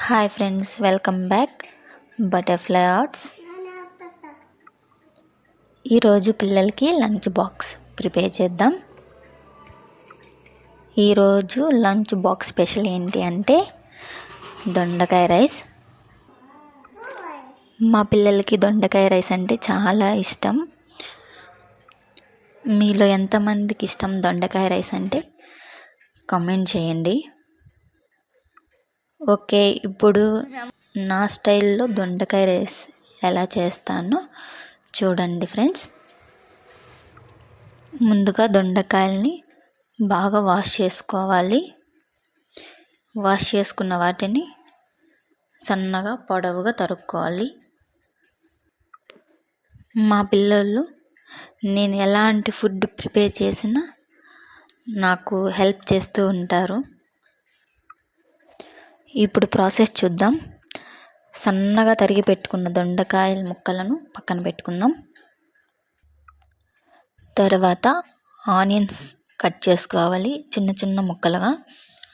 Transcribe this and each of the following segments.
Hi friends, welcome back butterfly arts. ఈరోజు పిల్లలకి lunch box prepare చేద్దాం. ఈరోజు లంచ్ బాక్స్ స్పెషల్ ఏంటి అంటే దొండకాయ రైస్. మా పిల్లలకి దొండకాయ రైస్ అంటే చాలా ఇష్టం. మీలో ఎంతమందికి ఇష్టం దొండకాయ రైస్ అంటే కామెంట్ చేయండి. ఓకే, ఇప్పుడు నా స్టైల్లో దొండకాయ రైస్ ఎలా చేస్తానో చూడండి ఫ్రెండ్స్. ముందుగా దొండకాయల్ని బాగా వాష్ చేసుకోవాలి. వాష్ చేసుకున్న వాటిని సన్నగా పొడవుగా తరుక్కోవాలి. మా పిల్లలు నేను ఎలాంటి ఫుడ్ ప్రిపేర్ చేసినా నాకు హెల్ప్ చేస్తూ ఉంటారు. ఇప్పుడు ప్రాసెస్ చూద్దాం. సన్నగా తరిగి పెట్టుకున్న దొండకాయల ముక్కలను పక్కన పెట్టుకుందాం. తర్వాత ఆనియన్స్ కట్ చేసుకోవాలి చిన్న చిన్న ముక్కలుగా,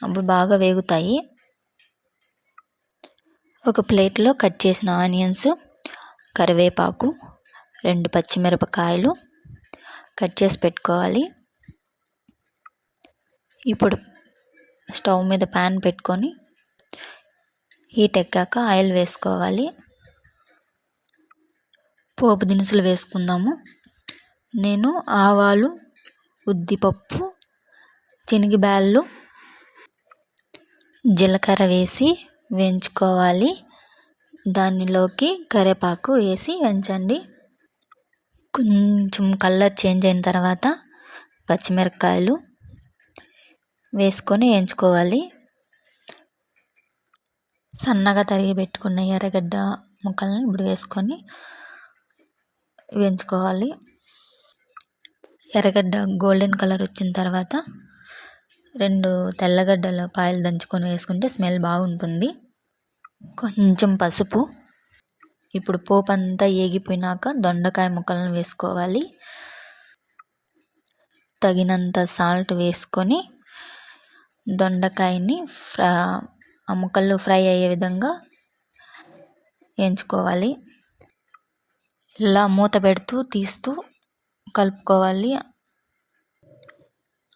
అప్పుడు బాగా వేగుతాయి. ఒక ప్లేట్లో కట్ చేసిన ఆనియన్స్, కరివేపాకు, 2 పచ్చిమిరపకాయలు కట్ చేసి పెట్టుకోవాలి. ఇప్పుడు స్టవ్ మీద ప్యాన్ పెట్టుకొని హీట్ ఎక్కాక ఆయిల్ వేసుకోవాలి. పోపు దినుసులు వేసుకుందాము. నేను ఆవాలు, ఉద్దిపప్పు, శనగబ్యాళ్ళు, జీలకర్ర వేసి వేయించుకోవాలి. దానిలోకి కరివేపాకు వేసి వేయించండి. కొంచెం కలర్ చేంజ్ అయిన తర్వాత పచ్చిమిరపకాయలు వేసుకొని వేయించుకోవాలి. సన్నగా తరిగి పెట్టుకున్న ఎర్రగడ్డ ముక్కల్ని ఇప్పుడు వేసుకొని వేయించుకోవాలి. ఎర్రగడ్డ గోల్డెన్ కలర్ వచ్చిన తర్వాత 2 తెల్లగడ్డల పాయలు దంచుకొని వేసుకుంటే స్మెల్ బాగుంటుంది. కొంచెం పసుపు. ఇప్పుడు పోపు అంతా ఏగిపోయినాక దొండకాయ ముక్కలను వేసుకోవాలి. తగినంత సాల్ట్ వేసుకొని దొండకాయని ఆ ముక్కలు ఫ్రై అయ్యే విధంగా వేయించుకోవాలి. ఇలా మూత పెడుతూ తీస్తూ కలుపుకోవాలి.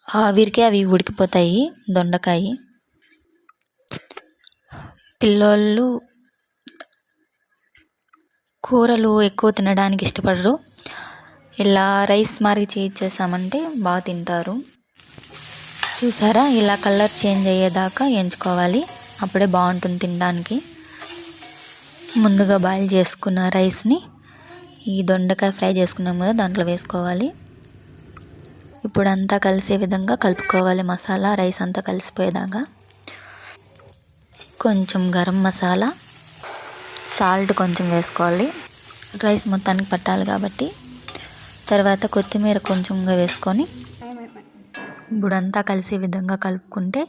ఆవిరికి అవి ఉడికిపోతాయి. దొండకాయ పిల్లోళ్ళు కూరలు ఎక్కువ తినడానికి ఇష్టపడరు. ఇలా రైస్ మారి చేసామంటే బాగా తింటారు. చూసారా, ఇలా కలర్ చేంజ్ అయ్యేదాకా వేయించుకోవాలి. అప్పుడే బాగుంటుంది తినడానికి. ముందుగా బాయిల్ చేసుకున్న రైస్ని ఈ దొండకాయ ఫ్రై చేసుకున్నాం కదా దాంట్లో వేసుకోవాలి. ఇప్పుడు అంతా కలిసే విధంగా కలుపుకోవాలి. మసాలా రైస్ అంతా కలిసిపోయేదాకా. కొంచెం గరం మసాలా, సాల్ట్ కొంచెం వేసుకోవాలి. రైస్ మొత్తానికి పట్టాలి కాబట్టి. తర్వాత కొత్తిమీర కొంచెంగా వేసుకొని ఇప్పుడు అంతా కలిసే విధంగా కలుపుకుంటే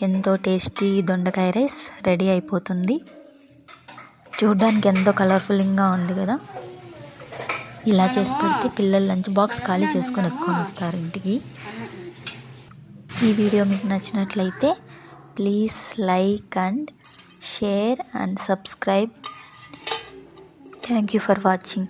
ఎంతో టేస్టీ దొండకాయ రైస్ రెడీ అయిపోతుంది. చూడ్డానికి ఎంతో కలర్ఫుల్గా ఉంది కదా. ఇలా చేసి పెడితే పిల్లలు లంచ్ బాక్స్ ఖాళీ చేసుకొని ఎత్తుకొని వస్తారు ఇంటికి. ఈ వీడియో మీకు నచ్చినట్లయితే please like and share and subscribe. Thank you for watching.